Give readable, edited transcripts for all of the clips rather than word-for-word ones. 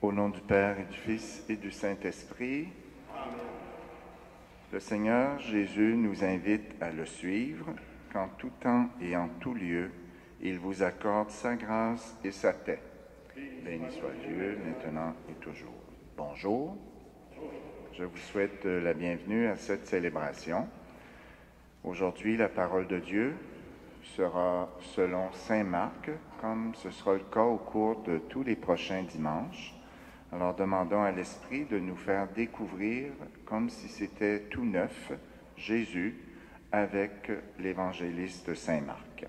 Au nom du Père et du Fils et du Saint-Esprit, Amen. Le Seigneur Jésus nous invite à le suivre, qu'en tout temps et en tout lieu, il vous accorde sa grâce et sa paix. Béni soit Dieu, maintenant et toujours. Bonjour. Je vous souhaite la bienvenue à cette célébration. Aujourd'hui, la parole de Dieu sera selon Saint Marc, comme ce sera le cas au cours de tous les prochains dimanches. Alors demandons à l'Esprit de nous faire découvrir, comme si c'était tout neuf, Jésus avec l'évangéliste Saint Marc.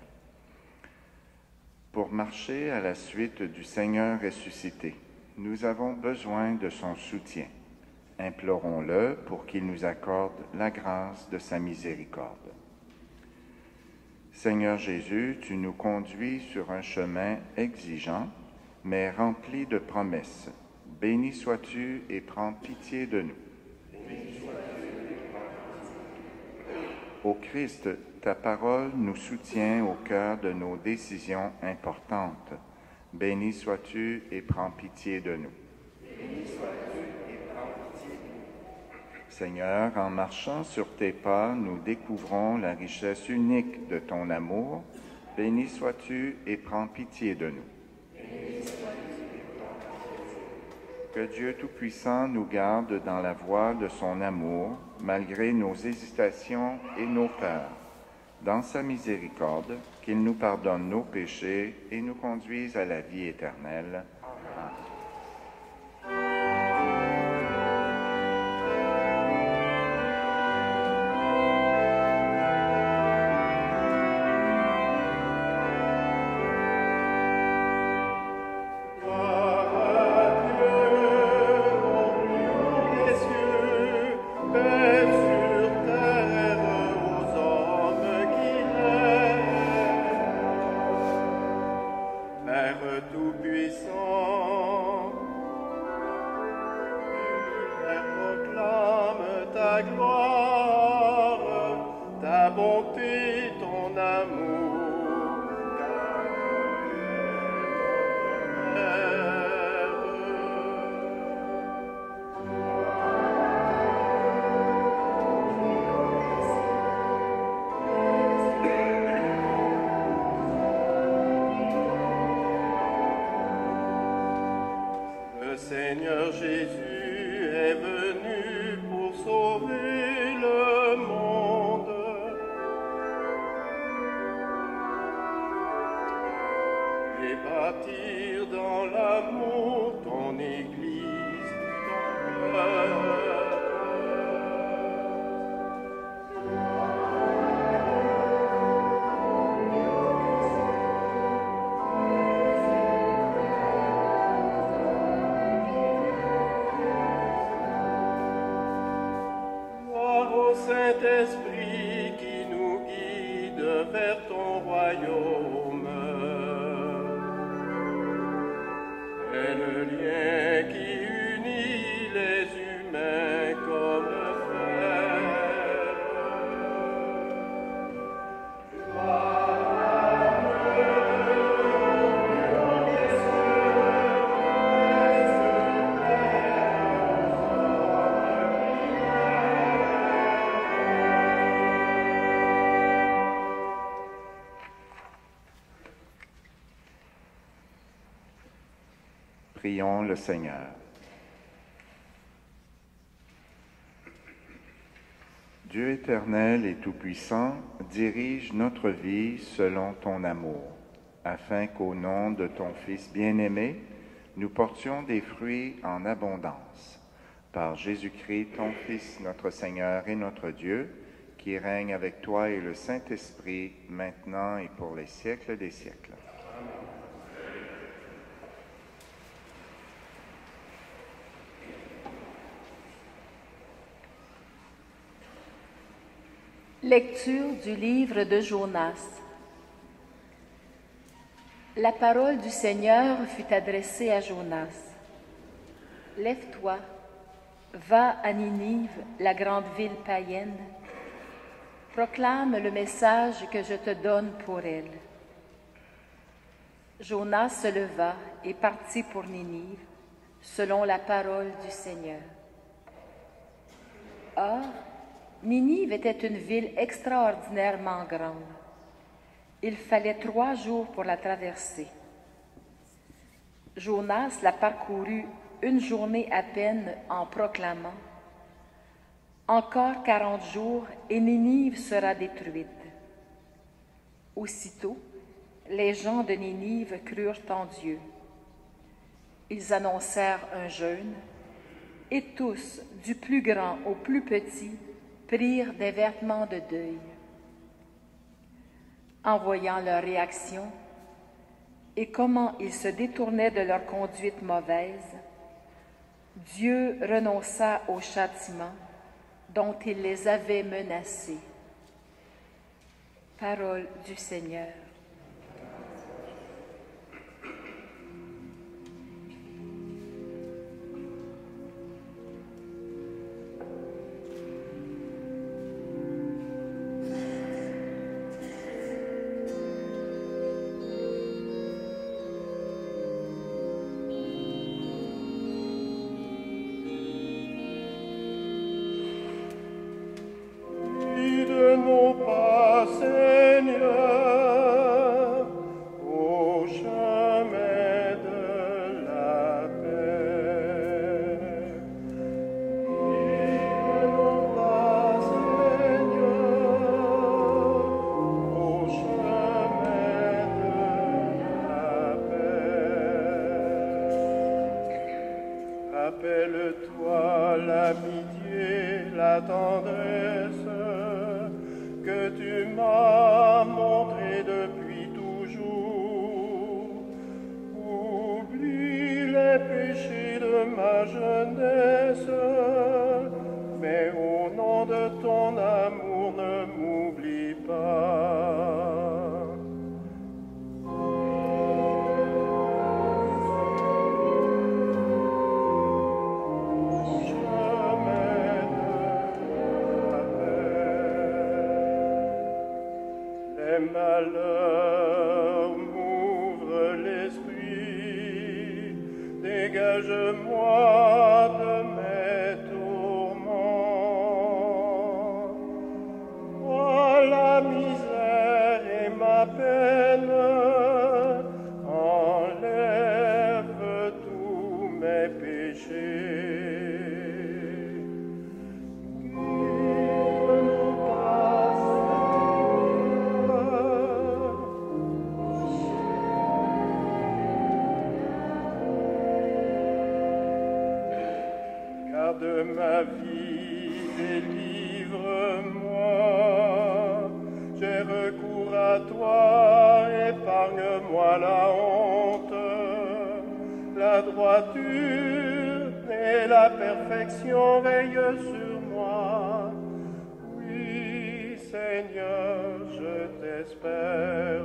Pour marcher à la suite du Seigneur ressuscité, nous avons besoin de son soutien. Implorons-le pour qu'il nous accorde la grâce de sa miséricorde. Seigneur Jésus, tu nous conduis sur un chemin exigeant, mais rempli de promesses. Béni sois-tu et prends pitié de nous. Ô Christ, ta parole nous soutient au cœur de nos décisions importantes. Béni sois-tu et prends pitié de nous. Seigneur, en marchant sur tes pas, nous découvrons la richesse unique de ton amour. Béni sois-tu et prends pitié de nous. Que Dieu Tout-Puissant nous garde dans la voie de son amour, malgré nos hésitations et nos peurs. Dans sa miséricorde, qu'il nous pardonne nos péchés et nous conduise à la vie éternelle. Amen. Seigneur Jésus est venu pour sauver le monde. Et bâtir dans l'amour ton Église, ton peuple. Saint-Esprit qui nous guide vers ton royaume est le lien qui unit les humains comme frères. Prions le Seigneur. Dieu éternel et tout-puissant, dirige notre vie selon ton amour, afin qu'au nom de ton Fils bien-aimé, nous portions des fruits en abondance. Par Jésus-Christ, ton Fils, notre Seigneur et notre Dieu, qui règne avec toi et le Saint-Esprit, maintenant et pour les siècles des siècles. Lecture du livre de Jonas. La parole du Seigneur fut adressée à Jonas. Lève-toi, va à Ninive, la grande ville païenne. Proclame le message que je te donne pour elle. Jonas se leva et partit pour Ninive, selon la parole du Seigneur. Or, Ninive était une ville extraordinairement grande. Il fallait 3 jours pour la traverser. Jonas la parcourut 1 journée à peine en proclamant « Encore 40 jours et Ninive sera détruite. » Aussitôt, les gens de Ninive crurent en Dieu. Ils annoncèrent un jeûne, et tous, du plus grand au plus petit, prirent des vêtements de deuil. En voyant leur réaction et comment ils se détournaient de leur conduite mauvaise, Dieu renonça au châtiment dont il les avait menacés. Parole du Seigneur. Rappelle-toi l'amitié, la tendresse que tu m'as montrée depuis toujours. Oublie les péchés de ma jeunesse, mais au nom de ton amour ne m'oublie pas. Malheur m'ouvre l'esprit, dégage-moi de mes tourments. Oh, la misère et ma peine, enlève tous mes péchés. De ma vie, délivre-moi. J'ai recours à toi, épargne-moi la honte, la droiture et la perfection veillent sur moi. Oui, Seigneur, je t'espère.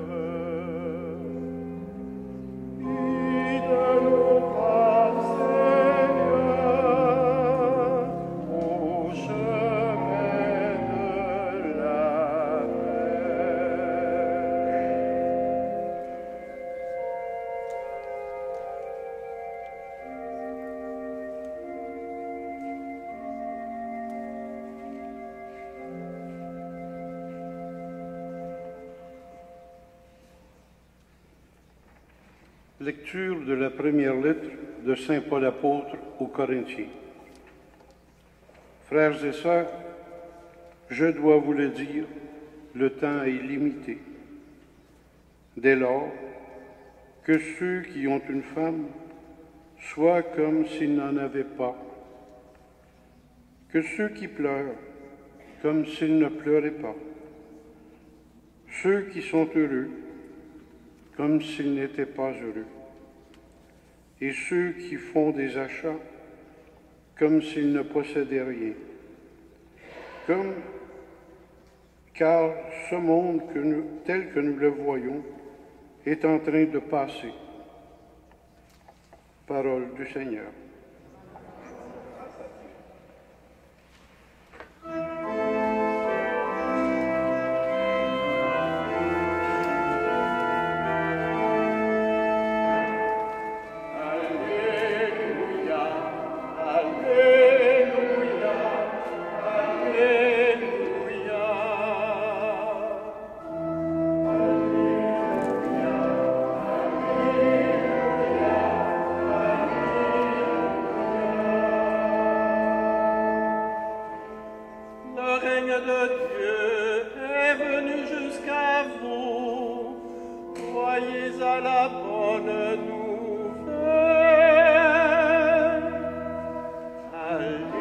Guide-nous par Lecture de la première lettre de Saint Paul apôtre aux Corinthiens. Frères et sœurs, je dois vous le dire, le temps est limité. Dès lors, que ceux qui ont une femme soient comme s'ils n'en avaient pas, que ceux qui pleurent comme s'ils ne pleuraient pas, ceux qui sont heureux comme s'ils n'étaient pas heureux, et ceux qui font des achats comme s'ils ne possédaient rien, car ce monde tel que nous le voyons est en train de passer. Parole du Seigneur. Alléluia. règne de Dieu est venu jusqu'à vous. Croyez à la bonne nouvelle. Alléluia.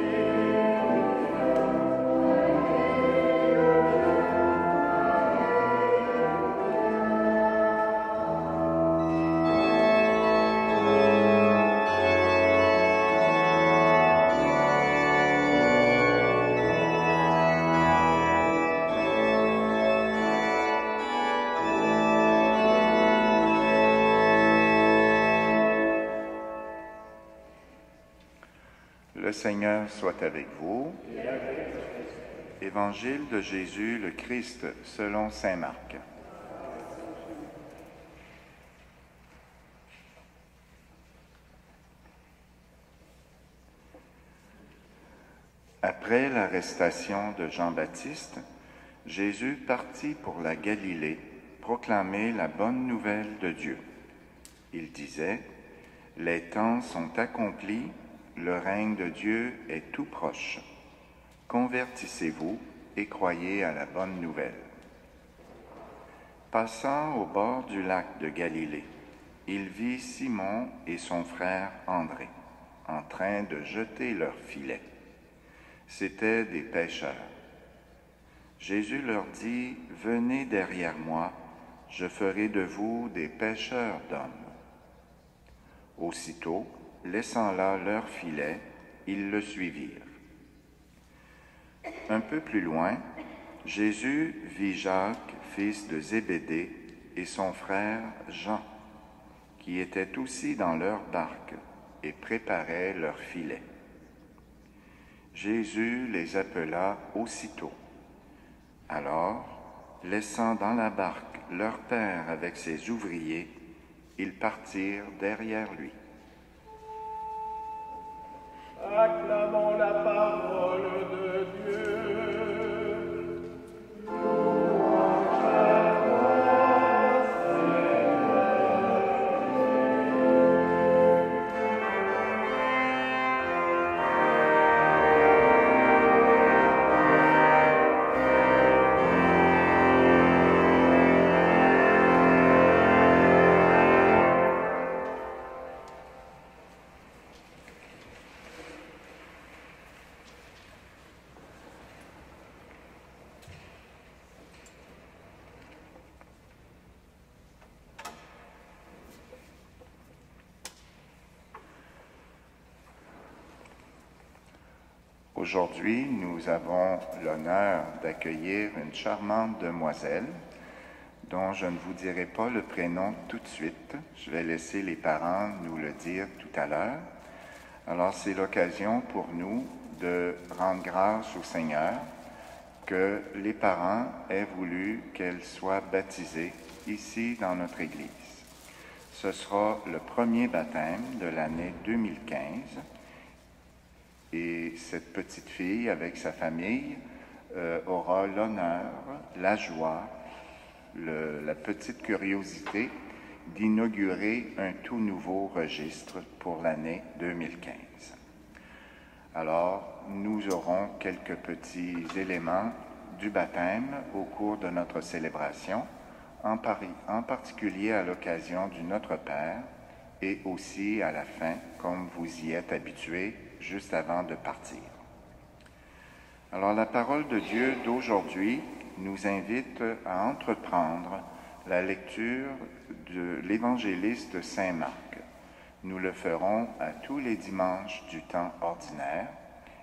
Le Seigneur soit avec vous. Évangile de Jésus le Christ selon saint Marc. Après l'arrestation de Jean-Baptiste, Jésus partit pour la Galilée proclamer la bonne nouvelle de Dieu. Il disait, « Les temps sont accomplis, le règne de Dieu est tout proche. Convertissez-vous et croyez à la bonne nouvelle. » Passant au bord du lac de Galilée, il vit Simon et son frère André en train de jeter leurs filets. C'étaient des pêcheurs. Jésus leur dit, « Venez derrière moi, je ferai de vous des pêcheurs d'hommes. » Aussitôt, laissant là leurs filets, ils le suivirent. Un peu plus loin, Jésus vit Jacques, fils de Zébédée, et son frère Jean, qui étaient aussi dans leur barque et préparaient leurs filets. Jésus les appela aussitôt. Alors, laissant dans la barque leur père avec ses ouvriers, ils partirent derrière lui. Acclamons la parole de Dieu. Louange à toi, Aujourd'hui, nous avons l'honneur d'accueillir une charmante demoiselle dont je ne vous dirai pas le prénom tout de suite. Je vais laisser les parents nous le dire tout à l'heure. Alors, c'est l'occasion pour nous de rendre grâce au Seigneur que les parents aient voulu qu'elle soit baptisée ici dans notre Église. Ce sera le premier baptême de l'année 2015. Et cette petite fille, avec sa famille, aura l'honneur, la joie, la petite curiosité d'inaugurer un tout nouveau registre pour l'année 2015. Alors, nous aurons quelques petits éléments du baptême au cours de notre célébration, en particulier à l'occasion du Notre Père et aussi à la fin, comme vous y êtes habitués, juste avant de partir. Alors, la parole de Dieu d'aujourd'hui nous invite à entreprendre la lecture de l'évangéliste Saint Marc. Nous le ferons à tous les dimanches du temps ordinaire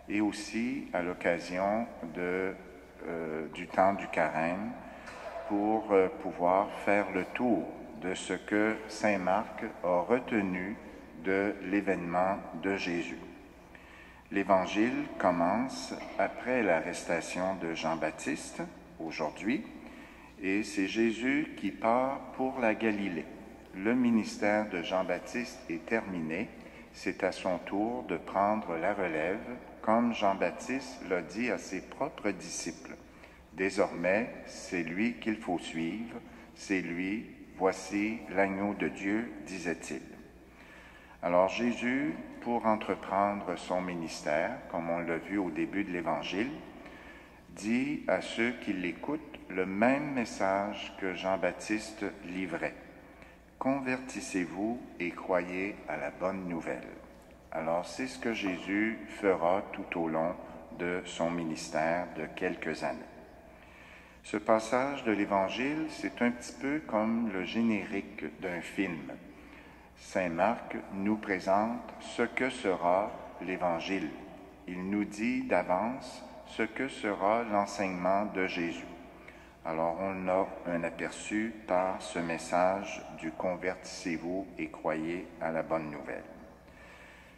et aussi à l'occasion du temps du carême pour pouvoir faire le tour de ce que Saint Marc a retenu de l'événement de Jésus. L'Évangile commence après l'arrestation de Jean-Baptiste, aujourd'hui, et c'est Jésus qui part pour la Galilée. Le ministère de Jean-Baptiste est terminé, c'est à son tour de prendre la relève, comme Jean-Baptiste l'a dit à ses propres disciples. Désormais, c'est lui qu'il faut suivre, c'est lui, voici l'agneau de Dieu, disait-il. Alors Jésus, pour entreprendre son ministère, comme on l'a vu au début de l'Évangile, dit à ceux qui l'écoutent le même message que Jean-Baptiste livrait. Convertissez-vous et croyez à la bonne nouvelle. Alors c'est ce que Jésus fera tout au long de son ministère de quelques années. Ce passage de l'Évangile, c'est un petit peu comme le générique d'un film. Saint Marc nous présente ce que sera l'Évangile. Il nous dit d'avance ce que sera l'enseignement de Jésus. Alors on a un aperçu par ce message du « Convertissez-vous et croyez à la bonne nouvelle ».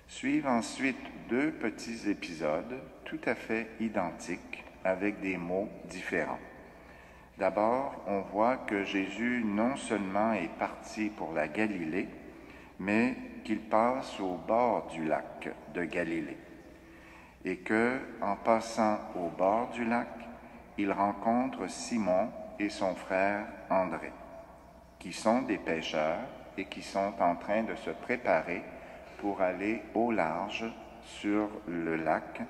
Suivent ensuite 2 petits épisodes tout à fait identiques avec des mots différents. D'abord, on voit que Jésus non seulement est parti pour la Galilée, mais qu'il passe au bord du lac de Galilée. Et que, en passant au bord du lac, il rencontre Simon et son frère André, qui sont des pêcheurs et qui sont en train de se préparer pour aller au large sur le lac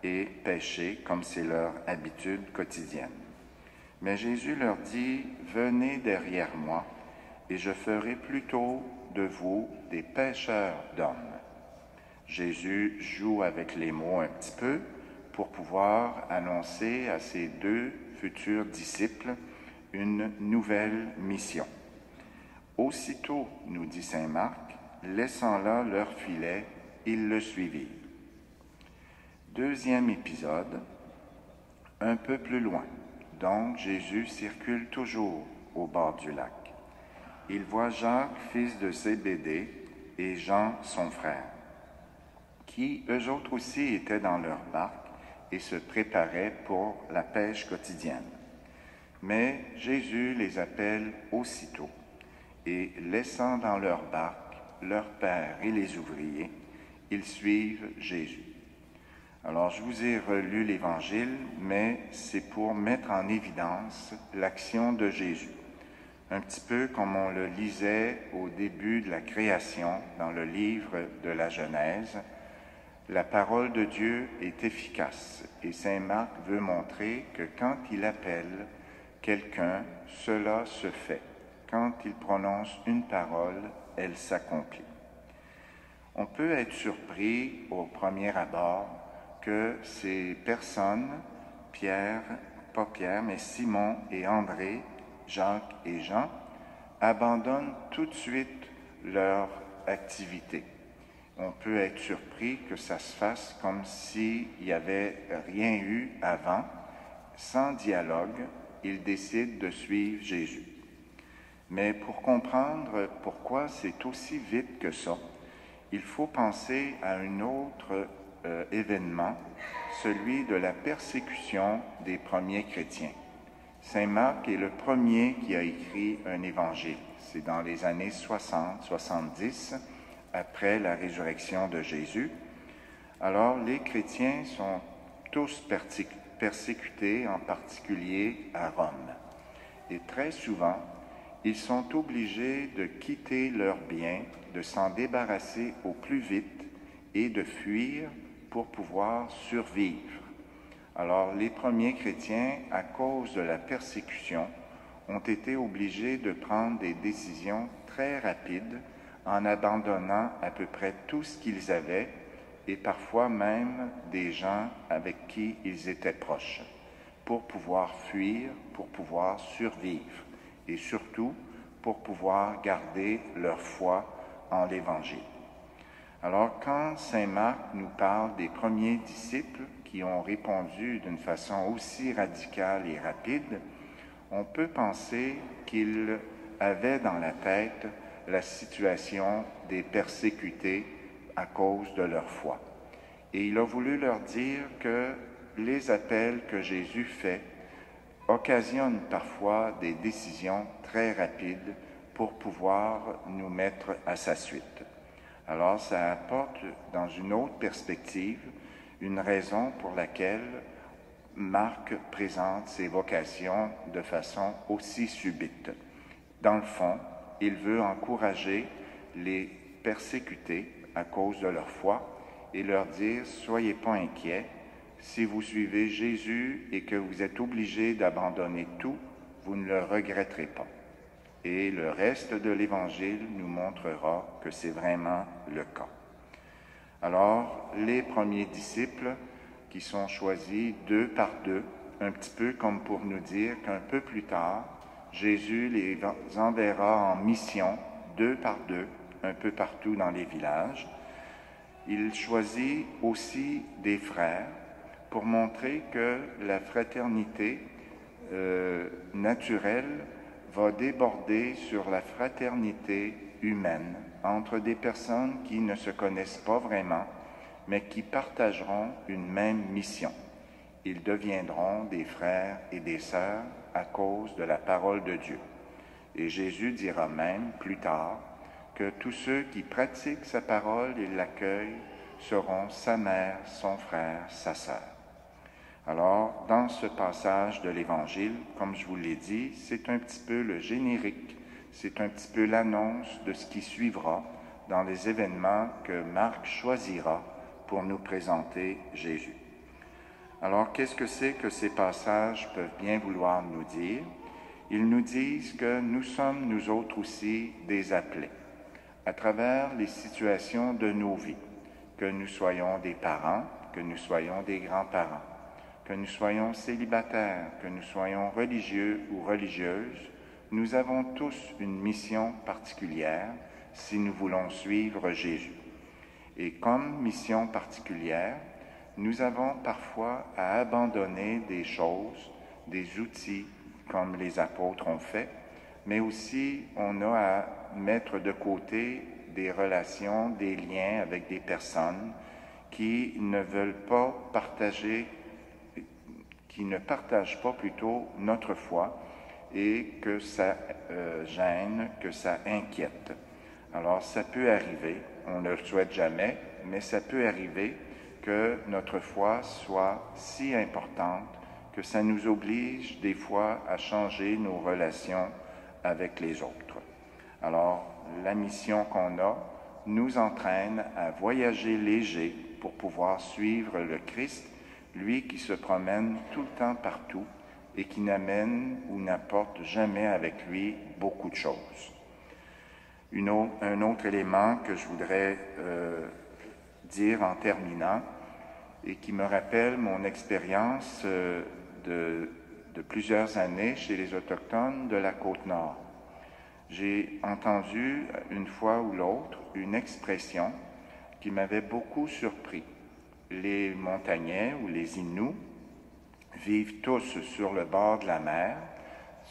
et pêcher comme c'est leur habitude quotidienne. Mais Jésus leur dit, « Venez derrière moi, et je ferai plutôt de vous des pêcheurs d'hommes. » Jésus joue avec les mots un petit peu pour pouvoir annoncer à ses 2 futurs disciples une nouvelle mission. Aussitôt, nous dit saint Marc, laissant là leur filet, ils le suivirent. 2e épisode, un peu plus loin. Donc Jésus circule toujours au bord du lac. Il voit Jacques, fils de Zébédée, et Jean, son frère, qui eux autres aussi étaient dans leur barque et se préparaient pour la pêche quotidienne. Mais Jésus les appelle aussitôt, et laissant dans leur barque leur père et les ouvriers, ils suivent Jésus. Alors, je vous ai relu l'Évangile, mais c'est pour mettre en évidence l'action de Jésus. Un petit peu comme on le lisait au début de la création dans le livre de la Genèse, la parole de Dieu est efficace et saint Marc veut montrer que quand il appelle quelqu'un, cela se fait. Quand il prononce une parole, elle s'accomplit. On peut être surpris au premier abord que ces personnes, pas Pierre, mais Simon et André, Jacques et Jean, abandonnent tout de suite leur activité. On peut être surpris que ça se fasse comme s'il n'y avait rien eu avant. Sans dialogue, ils décident de suivre Jésus. Mais pour comprendre pourquoi c'est aussi vite que ça, il faut penser à un autre événement, celui de la persécution des premiers chrétiens. Saint Marc est le premier qui a écrit un évangile. C'est dans les années 60-70, après la résurrection de Jésus. Alors, les chrétiens sont tous persécutés, en particulier à Rome. Et très souvent, ils sont obligés de quitter leurs biens, de s'en débarrasser au plus vite et de fuir pour pouvoir survivre. Alors, les premiers chrétiens, à cause de la persécution, ont été obligés de prendre des décisions très rapides en abandonnant à peu près tout ce qu'ils avaient et parfois même des gens avec qui ils étaient proches, pour pouvoir fuir, pour pouvoir survivre et surtout pour pouvoir garder leur foi en l'Évangile. Alors quand saint Marc nous parle des premiers disciples qui ont répondu d'une façon aussi radicale et rapide, on peut penser qu'il avait dans la tête la situation des persécutés à cause de leur foi. Et il a voulu leur dire que les appels que Jésus fait occasionnent parfois des décisions très rapides pour pouvoir nous mettre à sa suite. Alors ça apporte dans une autre perspective une raison pour laquelle Marc présente ses vocations de façon aussi subite. Dans le fond, il veut encourager les persécutés à cause de leur foi et leur dire « Soyez pas inquiets, Si vous suivez Jésus et que vous êtes obligé d'abandonner tout, vous ne le regretterez pas. Et le reste de l'Évangile nous montrera que c'est vraiment le cas. Alors, les premiers disciples qui sont choisis 2 par 2, un petit peu comme pour nous dire qu'un peu plus tard, Jésus les enverra en mission 2 par 2, un peu partout dans les villages. Il choisit aussi des frères pour montrer que la fraternité naturelle va déborder sur la fraternité humaine entre des personnes qui ne se connaissent pas vraiment, mais qui partageront une même mission. Ils deviendront des frères et des sœurs à cause de la parole de Dieu. Et Jésus dira même plus tard que tous ceux qui pratiquent sa parole et l'accueillent seront sa mère, son frère, sa sœur. Alors, dans ce passage de l'Évangile, comme je vous l'ai dit, c'est un petit peu le générique, c'est un petit peu l'annonce de ce qui suivra dans les événements que Marc choisira pour nous présenter Jésus. Alors, qu'est-ce que c'est que ces passages peuvent bien vouloir nous dire? Ils nous disent que nous sommes, nous autres aussi, des appelés, à travers les situations de nos vies, que nous soyons des parents, que nous soyons des grands-parents, que nous soyons célibataires, que nous soyons religieux ou religieuses, nous avons tous une mission particulière si nous voulons suivre Jésus. Et comme mission particulière, nous avons parfois à abandonner des choses, des outils, comme les apôtres ont fait, mais aussi on a à mettre de côté des relations, des liens avec des personnes qui ne veulent pas partager, qui ne partagent pas plutôt notre foi et que ça gêne, que ça inquiète. Alors ça peut arriver, on ne le souhaite jamais, mais ça peut arriver que notre foi soit si importante que ça nous oblige des fois à changer nos relations avec les autres. Alors, la mission qu'on a nous entraîne à voyager léger pour pouvoir suivre le Christ, lui qui se promène tout le temps partout et qui n'amène ou n'apporte jamais avec lui beaucoup de choses. Un autre élément que je voudrais dire en terminant et qui me rappelle mon expérience de plusieurs années chez les Autochtones de la Côte-Nord. J'ai entendu une fois ou l'autre une expression qui m'avait beaucoup surpris. Les Montagnais ou les Inuits vivent tous sur le bord de la mer,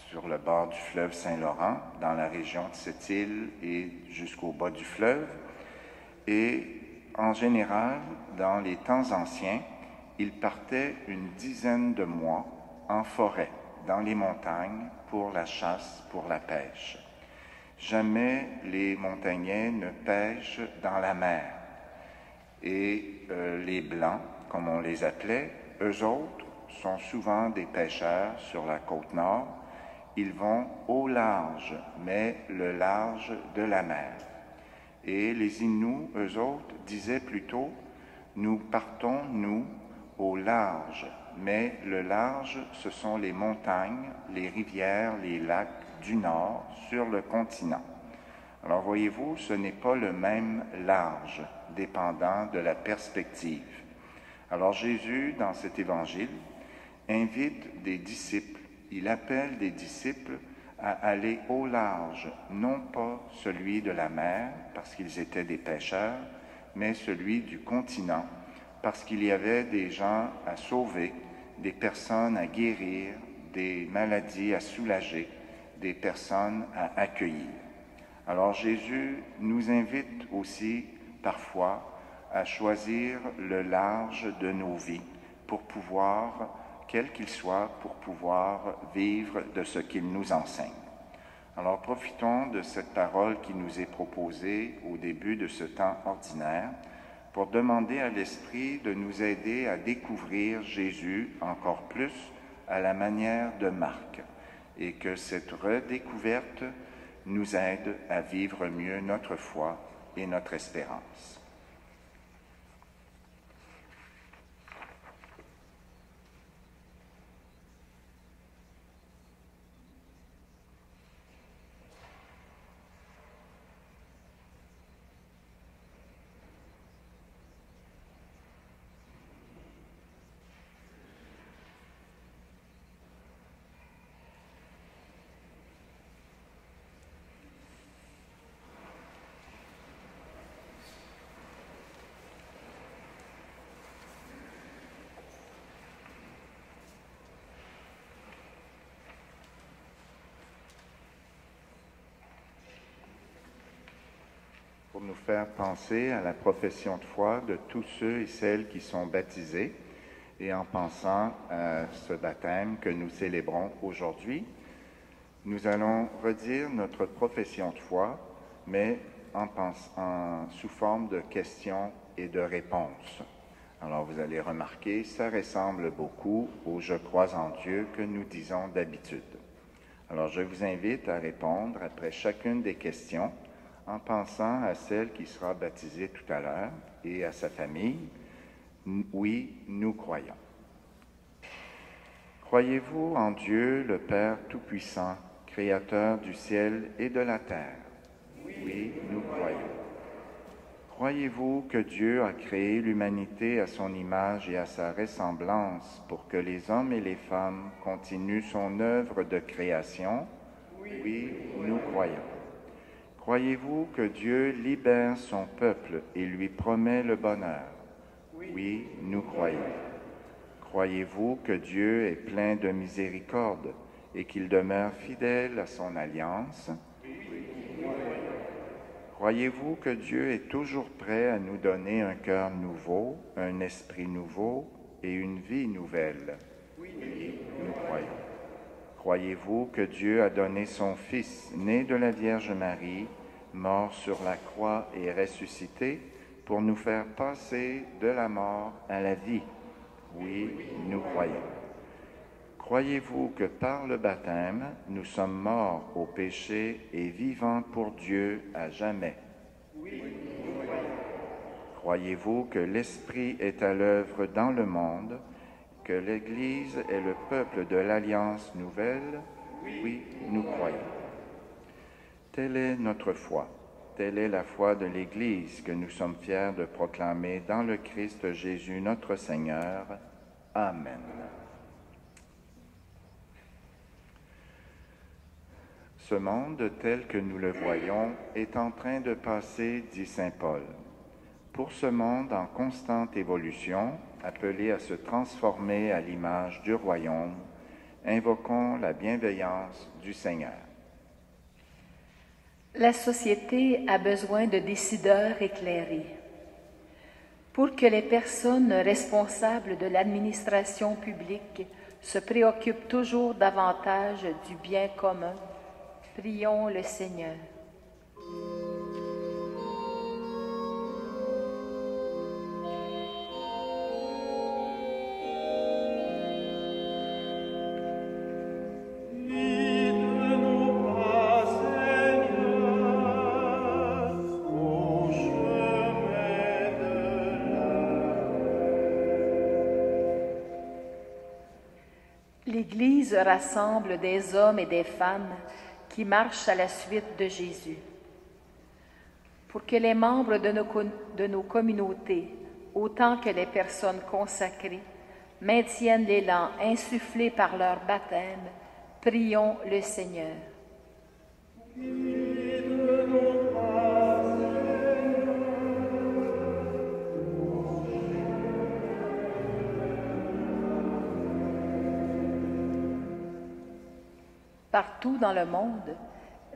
sur le bord du fleuve Saint-Laurent, dans la région de cette île et jusqu'au bas du fleuve. Et en général, dans les temps anciens, ils partaient une dizaine de mois en forêt, dans les montagnes, pour la chasse, pour la pêche. Jamais les montagnais ne pêchent dans la mer. Et les Blancs, comme on les appelait, eux autres sont souvent des pêcheurs sur la côte nord. Ils vont au large, mais le large de la mer. Et les Inuits, eux autres, disaient plutôt « Nous partons, nous, au large ». Mais le large, ce sont les montagnes, les rivières, les lacs du nord sur le continent. Alors voyez-vous, ce n'est pas le même large, dépendant de la perspective. Alors Jésus, dans cet évangile, invite des disciples, il appelle des disciples à aller au large, non pas celui de la mer, parce qu'ils étaient des pêcheurs, mais celui du continent, parce qu'il y avait des gens à sauver, des personnes à guérir, des maladies à soulager, des personnes à accueillir. Alors Jésus nous invite aussi parfois à choisir le large de nos vies pour pouvoir, quel qu'il soit, pour pouvoir vivre de ce qu'il nous enseigne. Alors profitons de cette parole qui nous est proposée au début de ce temps ordinaire pour demander à l'Esprit de nous aider à découvrir Jésus encore plus à la manière de Marc et que cette redécouverte nous aide à vivre mieux notre foi et notre espérance. nous faire penser à la profession de foi de tous ceux et celles qui sont baptisés et en pensant à ce baptême que nous célébrons aujourd'hui, nous allons redire notre profession de foi, mais sous forme de questions et de réponses. Alors vous allez remarquer, ça ressemble beaucoup au « Je crois en Dieu » que nous disons d'habitude. Alors je vous invite à répondre après chacune des questions en pensant à celle qui sera baptisée tout à l'heure et à sa famille. Oui, nous croyons. Croyez-vous en Dieu, le Père Tout-Puissant, Créateur du ciel et de la terre? Oui, nous croyons. Croyez-vous que Dieu a créé l'humanité à son image et à sa ressemblance pour que les hommes et les femmes continuent son œuvre de création? Oui, nous croyons. Croyez-vous que Dieu libère son peuple et lui promet le bonheur? Oui, nous croyons. Croyez-vous que Dieu est plein de miséricorde et qu'il demeure fidèle à son alliance? Croyez-vous que Dieu est toujours prêt à nous donner un cœur nouveau, un esprit nouveau et une vie nouvelle? Oui, nous croyons. Croyez-vous que Dieu a donné son Fils, né de la Vierge Marie, mort sur la croix et ressuscité, pour nous faire passer de la mort à la vie? Oui, nous croyons. Croyez-vous que par le baptême, nous sommes morts au péché et vivants pour Dieu à jamais? Oui, nous croyons. Croyez-vous que l'Esprit est à l'œuvre dans le monde, que l'Église est le peuple de l'Alliance nouvelle? Oui, nous croyons. Telle est notre foi. Telle est la foi de l'Église que nous sommes fiers de proclamer dans le Christ Jésus notre Seigneur. Amen. Ce monde tel que nous le voyons est en train de passer, dit saint Paul. Pour ce monde en constante évolution, appelé à se transformer à l'image du royaume, invoquons la bienveillance du Seigneur. La société a besoin de décideurs éclairés. Pour que les personnes responsables de l'administration publique se préoccupent toujours davantage du bien commun, prions le Seigneur. L'Église rassemble des hommes et des femmes qui marchent à la suite de Jésus. Pour que les membres de nos communautés, autant que les personnes consacrées, maintiennent l'élan insufflé par leur baptême, prions le Seigneur. Partout dans le monde,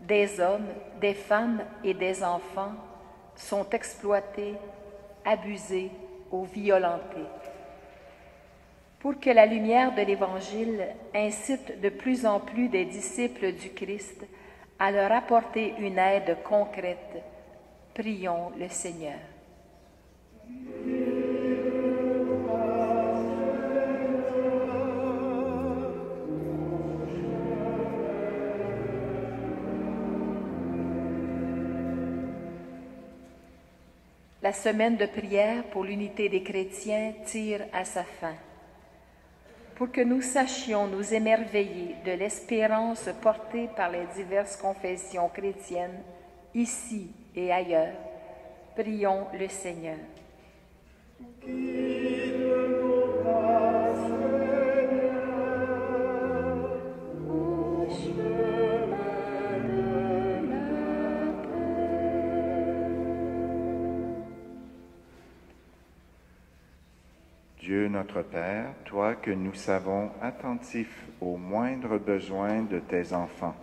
des hommes, des femmes et des enfants sont exploités, abusés ou violentés. Pour que la lumière de l'Évangile incite de plus en plus des disciples du Christ à leur apporter une aide concrète, prions le Seigneur. La semaine de prière pour l'unité des chrétiens tire à sa fin. Pour que nous sachions nous émerveiller de l'espérance portée par les diverses confessions chrétiennes, ici et ailleurs, prions le Seigneur. Dieu notre Père, toi que nous savons attentif aux moindres besoins de tes enfants,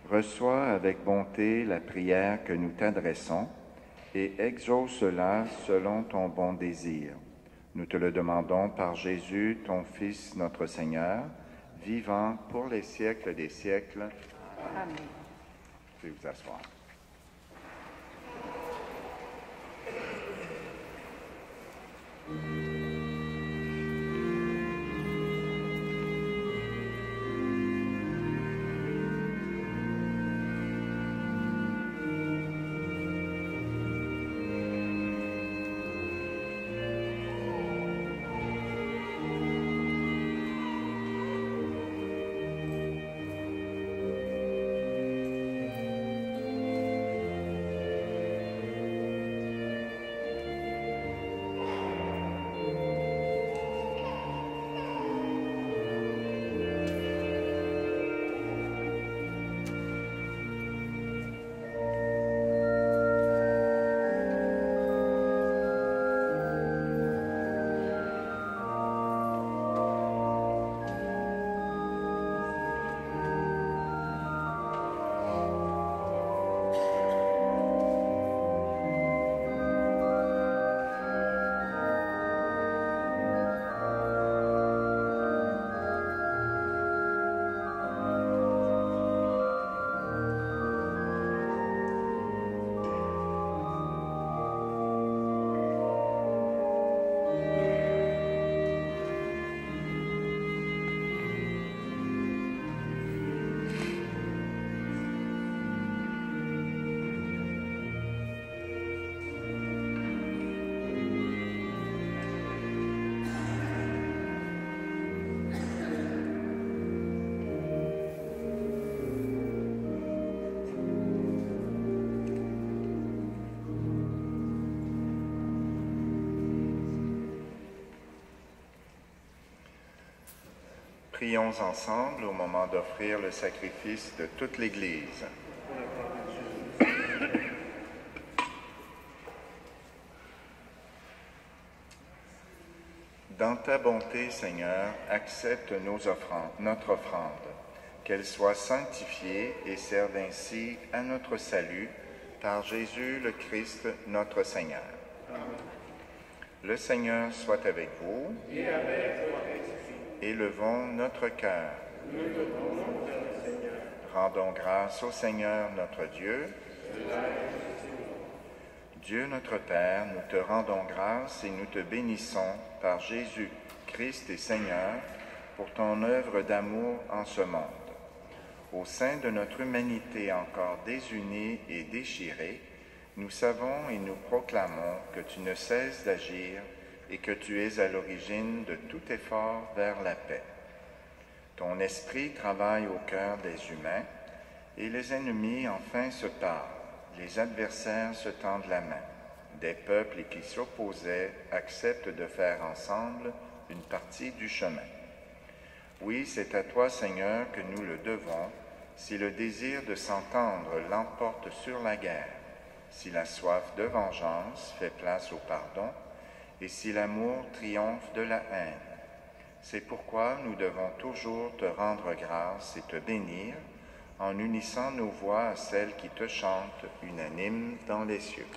reçois avec bonté la prière que nous t'adressons et exauce-la selon ton bon désir. Nous te le demandons par Jésus, ton Fils, notre Seigneur, vivant pour les siècles des siècles. Amen. Vous pouvez vous asseoir. Prions ensemble au moment d'offrir le sacrifice de toute l'Église. Dans ta bonté, Seigneur, accepte notre offrande, qu'elle soit sanctifiée et serve ainsi à notre salut par Jésus le Christ, notre Seigneur. Amen. Le Seigneur soit avec vous. Et avec toi. Élevons notre cœur. Rendons grâce au Seigneur notre Dieu. Dieu notre Père, nous te rendons grâce et nous te bénissons par Jésus, Christ et Seigneur, pour ton œuvre d'amour en ce monde. Au sein de notre humanité encore désunie et déchirée, nous savons et nous proclamons que tu ne cesses d'agir et que tu es à l'origine de tout effort vers la paix. Ton esprit travaille au cœur des humains, et les ennemis enfin se parlent, les adversaires se tendent la main. Des peuples qui s'opposaient acceptent de faire ensemble une partie du chemin. Oui, c'est à toi, Seigneur, que nous le devons, si le désir de s'entendre l'emporte sur la guerre, si la soif de vengeance fait place au pardon, et si l'amour triomphe de la haine. C'est pourquoi nous devons toujours te rendre grâce et te bénir en unissant nos voix à celles qui te chantent unanimes dans les cieux.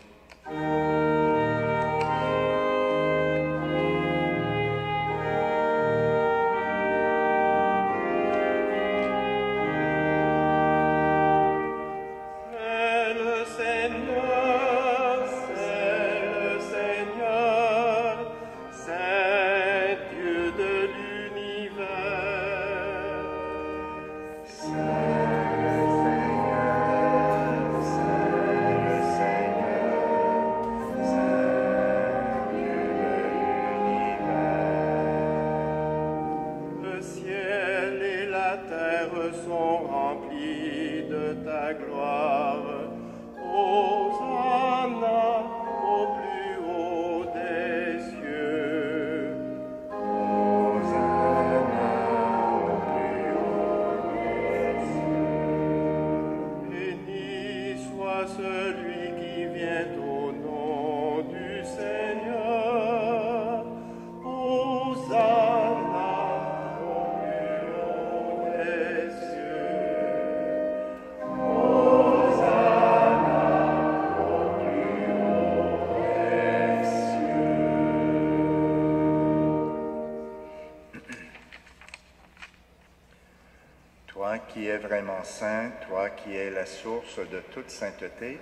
Toi qui es vraiment saint, toi qui es la source de toute sainteté,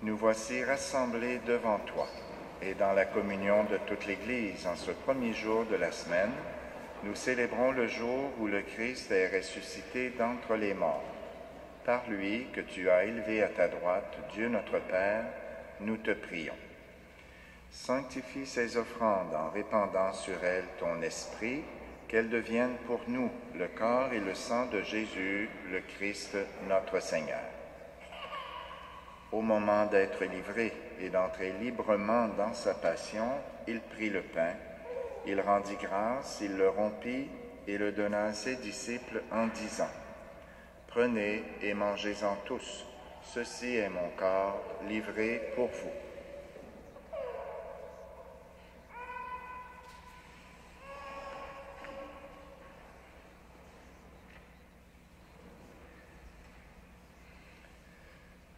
nous voici rassemblés devant toi. Et dans la communion de toute l'Église, en ce premier jour de la semaine, nous célébrons le jour où le Christ est ressuscité d'entre les morts. Par lui que tu as élevé à ta droite, Dieu notre Père, nous te prions. Sanctifie ces offrandes en répandant sur elles ton esprit, qu'elles deviennent pour nous le corps et le sang de Jésus, le Christ, notre Seigneur. Au moment d'être livré et d'entrer librement dans sa passion, il prit le pain, il rendit grâce, il le rompit et le donna à ses disciples en disant : « Prenez et mangez-en tous, ceci est mon corps livré pour vous. »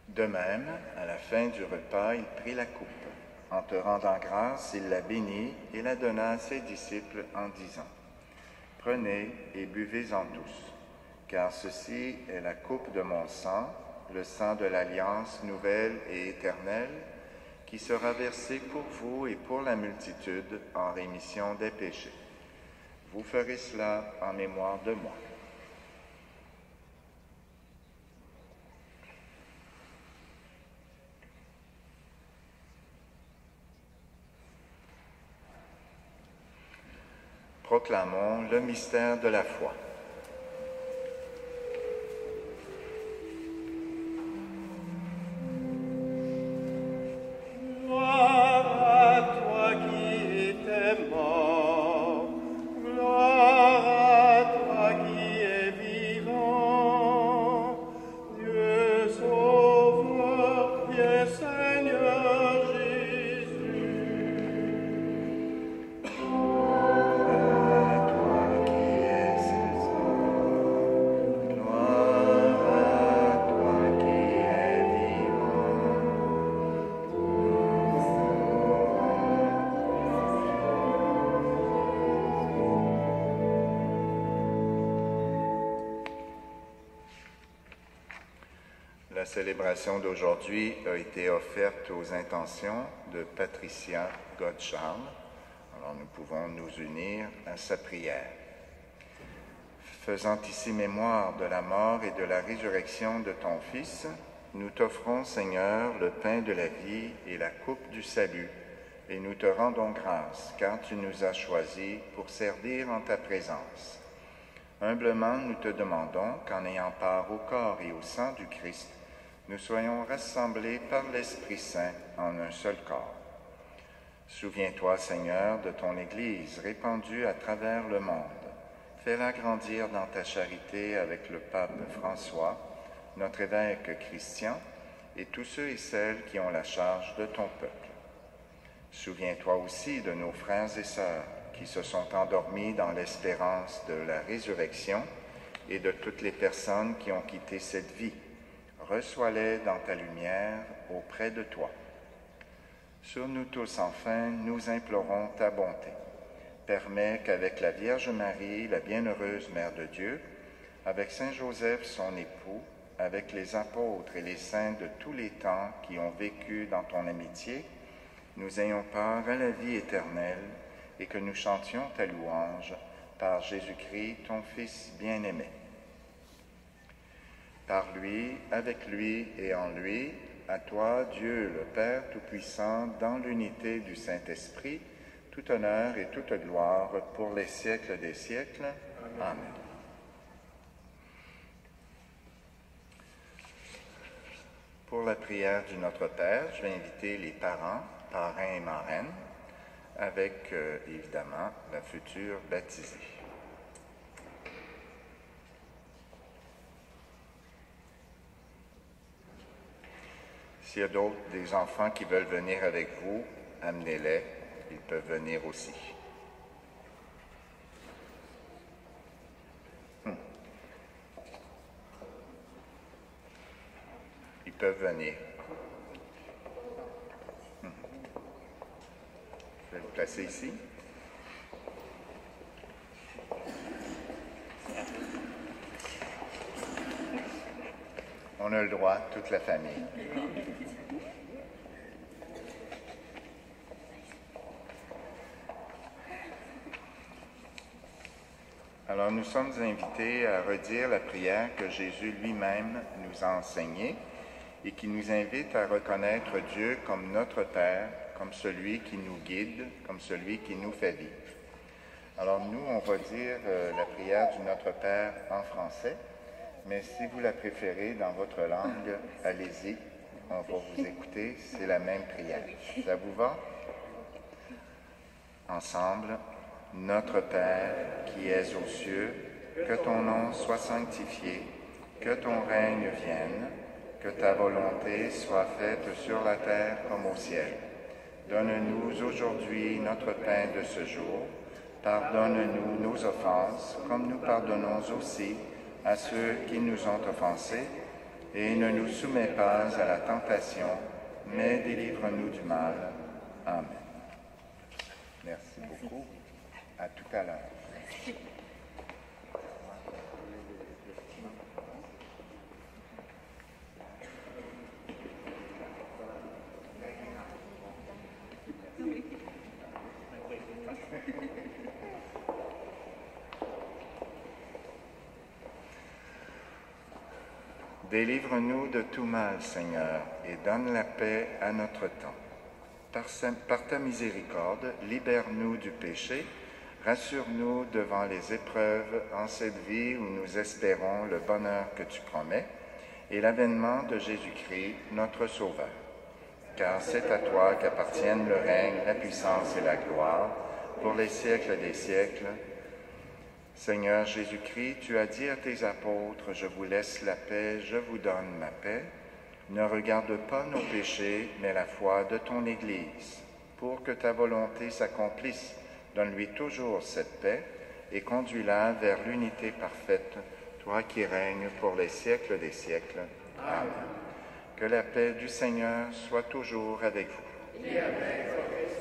De même, à la fin du repas, il prit la coupe. En te rendant grâce, il la bénit et la donna à ses disciples en disant : « Prenez et buvez-en tous, car ceci est la coupe de mon sang, le sang de l'alliance nouvelle et éternelle, qui sera versé pour vous et pour la multitude en rémission des péchés. Vous ferez cela en mémoire de moi. » Proclamons le mystère de la foi. La célébration d'aujourd'hui a été offerte aux intentions de Patricia Godcharles. Alors nous pouvons nous unir à sa prière. Faisant ici mémoire de la mort et de la résurrection de ton Fils, nous t'offrons, Seigneur, le pain de la vie et la coupe du salut, et nous te rendons grâce, car tu nous as choisis pour servir en ta présence. Humblement, nous te demandons qu'en ayant part au corps et au sang du Christ, nous soyons rassemblés par l'Esprit Saint en un seul corps. Souviens-toi, Seigneur, de ton Église répandue à travers le monde. Fais-la grandir dans ta charité avec le pape François, notre évêque Christian, et tous ceux et celles qui ont la charge de ton peuple. Souviens-toi aussi de nos frères et sœurs qui se sont endormis dans l'espérance de la résurrection et de toutes les personnes qui ont quitté cette vie. Reçois-les dans ta lumière auprès de toi. Sur nous tous, enfin, nous implorons ta bonté. Permets qu'avec la Vierge Marie, la bienheureuse Mère de Dieu, avec Saint Joseph, son époux, avec les apôtres et les saints de tous les temps qui ont vécu dans ton amitié, nous ayons part à la vie éternelle et que nous chantions ta louange par Jésus-Christ, ton Fils bien-aimé. Par lui, avec lui et en lui, à toi, Dieu le Père Tout-Puissant, dans l'unité du Saint-Esprit, tout honneur et toute gloire pour les siècles des siècles. Amen. Pour la prière du Notre Père, je vais inviter les parents, parrains et marraines, avec évidemment la future baptisée. S'il y a des enfants qui veulent venir avec vous, amenez-les, ils peuvent venir aussi. Ils peuvent venir. Je vais vous placer ici. On a le droit, toute la famille. Alors, nous sommes invités à redire la prière que Jésus lui-même nous a enseignée et qui nous invite à reconnaître Dieu comme notre Père, comme celui qui nous guide, comme celui qui nous fait vivre. Alors, nous, on va dire la prière du Notre Père en français, mais si vous la préférez dans votre langue, allez-y, on va vous écouter, c'est la même prière. Ça vous va? Ensemble. Notre Père, qui es aux cieux, que ton nom soit sanctifié, que ton règne vienne, que ta volonté soit faite sur la terre comme au ciel. Donne-nous aujourd'hui notre pain de ce jour. Pardonne-nous nos offenses, comme nous pardonnons aussi à ceux qui nous ont offensés. Et ne nous soumets pas à la tentation, mais délivre-nous du mal. Amen. Merci beaucoup. À tout à l'heure. Délivre-nous de tout mal, Seigneur, et donne la paix à notre temps. Par ta miséricorde, libère-nous du péché. Rassure-nous devant les épreuves en cette vie où nous espérons le bonheur que tu promets et l'avènement de Jésus-Christ, notre Sauveur. Car c'est à toi qu'appartiennent le règne, la puissance et la gloire pour les siècles des siècles. Seigneur Jésus-Christ, tu as dit à tes apôtres, « Je vous laisse la paix, je vous donne ma paix. » Ne regarde pas nos péchés, mais la foi de ton Église. Pour que ta volonté s'accomplisse, donne-lui toujours cette paix et conduis-la vers l'unité parfaite, toi qui règnes pour les siècles des siècles. Amen. Que la paix du Seigneur soit toujours avec vous. Et avec votre esprit.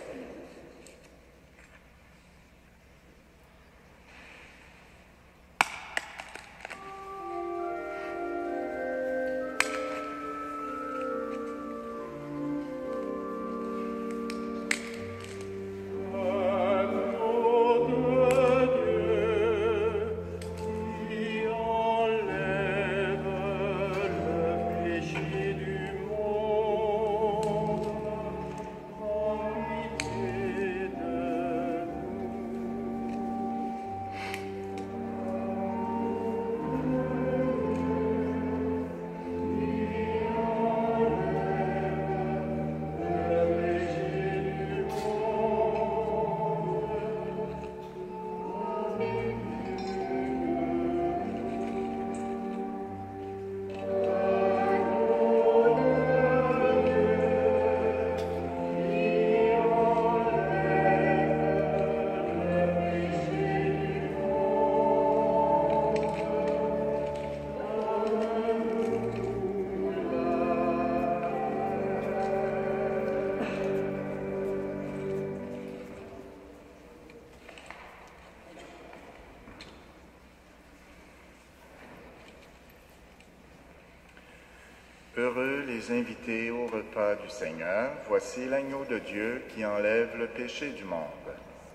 Heureux les invités au repas du Seigneur. Voici l'agneau de Dieu qui enlève le péché du monde.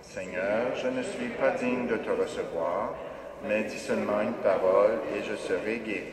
Seigneur, je ne suis pas digne de te recevoir, mais dis seulement une parole et je serai guéri.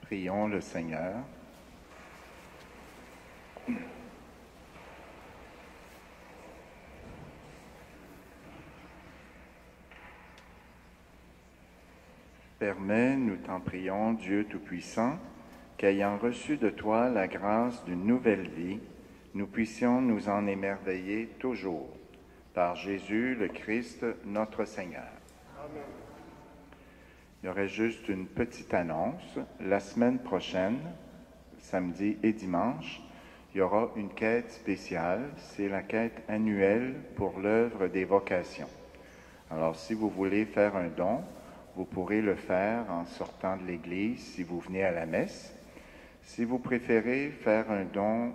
Prions le Seigneur. Permets, nous t'en prions, Dieu Tout-Puissant, qu'ayant reçu de toi la grâce d'une nouvelle vie, nous puissions nous en émerveiller toujours. Par Jésus le Christ, notre Seigneur. Amen. Il y aurait juste une petite annonce. La semaine prochaine, samedi et dimanche, il y aura une quête spéciale. C'est la quête annuelle pour l'œuvre des vocations. Alors, si vous voulez faire un don, vous pourrez le faire en sortant de l'église si vous venez à la messe. Si vous préférez faire un don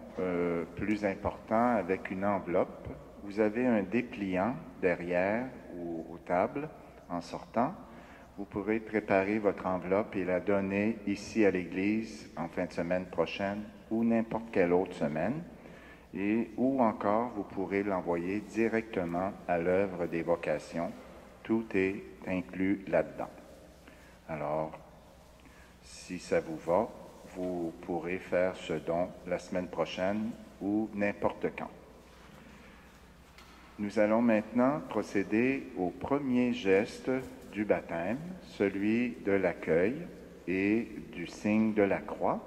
plus important avec une enveloppe, vous avez un dépliant derrière ou aux tables en sortant. Vous pourrez préparer votre enveloppe et la donner ici à l'église en fin de semaine prochaine ou n'importe quelle autre semaine. Ou encore, vous pourrez l'envoyer directement à l'œuvre des vocations. Tout est inclus là-dedans. Alors, si ça vous va, vous pourrez faire ce don la semaine prochaine ou n'importe quand. Nous allons maintenant procéder au premier geste du baptême, celui de l'accueil et du signe de la croix.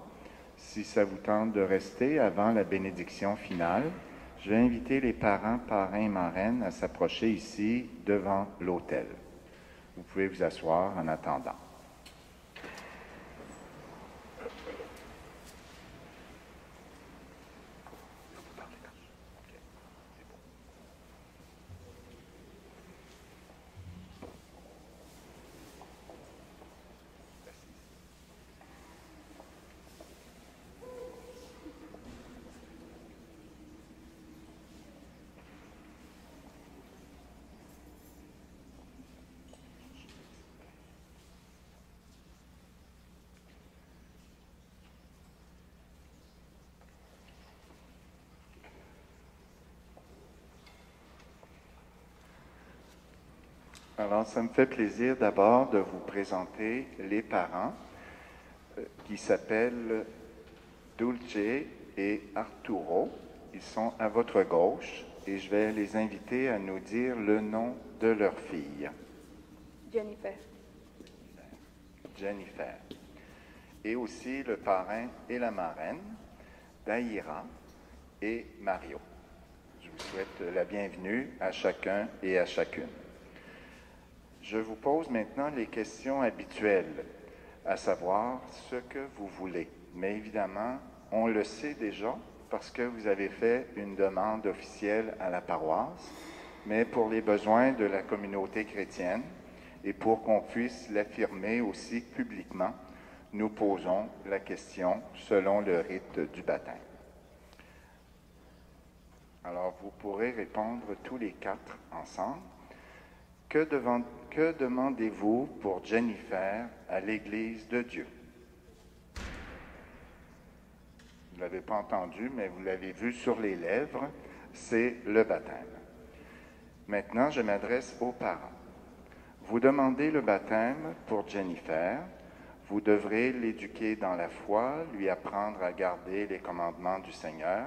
Si ça vous tente de rester avant la bénédiction finale, je vais inviter les parents, parrains, marraines à s'approcher ici devant l'autel. Vous pouvez vous asseoir en attendant. Alors, ça me fait plaisir d'abord de vous présenter les parents qui s'appellent Dulce et Arturo. Ils sont à votre gauche et je vais les inviter à nous dire le nom de leur fille. Jennifer. Jennifer. Et aussi le parrain et la marraine, Daïra et Mario. Je vous souhaite la bienvenue à chacun et à chacune. Je vous pose maintenant les questions habituelles, à savoir ce que vous voulez. Mais évidemment, on le sait déjà parce que vous avez fait une demande officielle à la paroisse, mais pour les besoins de la communauté chrétienne et pour qu'on puisse l'affirmer aussi publiquement, nous posons la question selon le rite du baptême. Alors, vous pourrez répondre tous les quatre ensemble. Que demandez-vous pour Jennifer à l'Église de Dieu? Vous ne l'avez pas entendu, mais vous l'avez vu sur les lèvres, c'est le baptême. Maintenant, je m'adresse aux parents. Vous demandez le baptême pour Jennifer. Vous devrez l'éduquer dans la foi, lui apprendre à garder les commandements du Seigneur,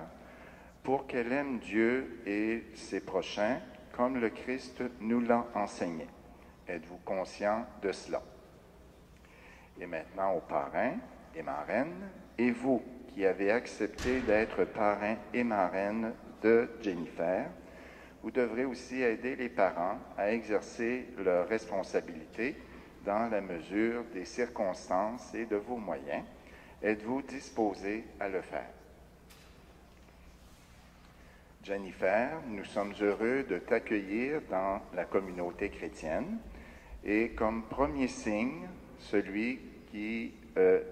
pour qu'elle aime Dieu et ses prochains, comme le Christ nous l'a enseigné. Êtes-vous conscient de cela? Et maintenant aux parrains et marraines, et vous qui avez accepté d'être parrain et marraine de Jennifer, vous devrez aussi aider les parents à exercer leurs responsabilités dans la mesure des circonstances et de vos moyens. Êtes-vous disposés à le faire? Jennifer, nous sommes heureux de t'accueillir dans la communauté chrétienne et comme premier signe, celui qui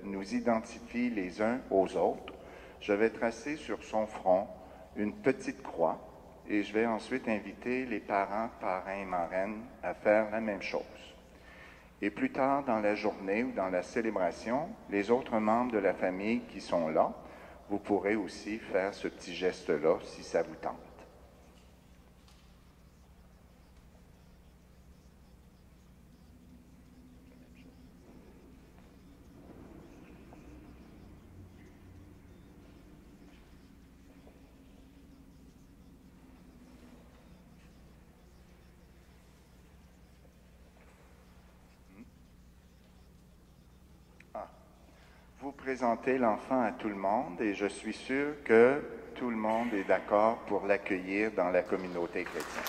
nous identifie les uns aux autres, je vais tracer sur son front une petite croix et je vais ensuite inviter les parents, parrains et marraines à faire la même chose. Et plus tard dans la journée ou dans la célébration, les autres membres de la famille qui sont là, vous pourrez aussi faire ce petit geste-là si ça vous tente. présenter l'enfant à tout le monde et je suis sûr que tout le monde est d'accord pour l'accueillir dans la communauté chrétienne.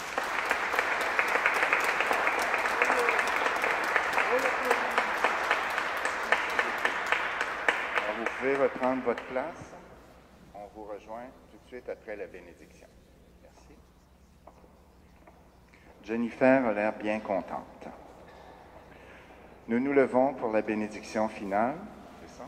Alors, vous pouvez reprendre votre place. On vous rejoint tout de suite après la bénédiction. Merci. Jennifer a l'air bien contente. Nous nous levons pour la bénédiction finale. C'est ça?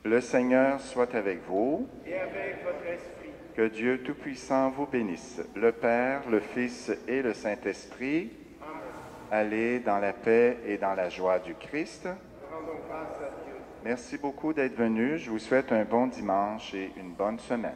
Le Seigneur soit avec vous. Et avec votre esprit. Que Dieu Tout-Puissant vous bénisse, le Père, le Fils et le Saint-Esprit. Amen. Allez dans la paix et dans la joie du Christ. Rendons grâce à Dieu. Merci beaucoup d'être venus. Je vous souhaite un bon dimanche et une bonne semaine.